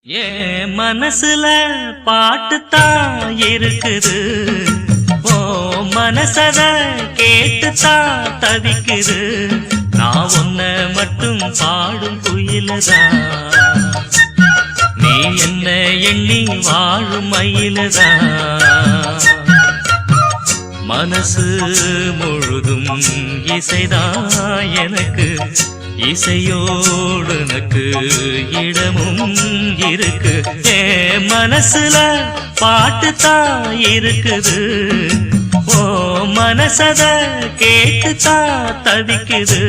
ஏன் மனசுல பாட்டுத்தான் இருக்குது, ஓ மனசத கேட்டுத்தான் தவிக்குது. நான் உன்ன மட்டும் பாடும் குயிலதான், நீ என்ன எண்ணி வாழும் மயிலதான். மனசு முழுதும் இசைதான் எனக்கு, இசையோடு எனக்கு இடமும் இருக்கு. மனசுல பாட்டுத்தான் இருக்குது, ஓ மனசத கேட்டுத்தான் தவிக்குது.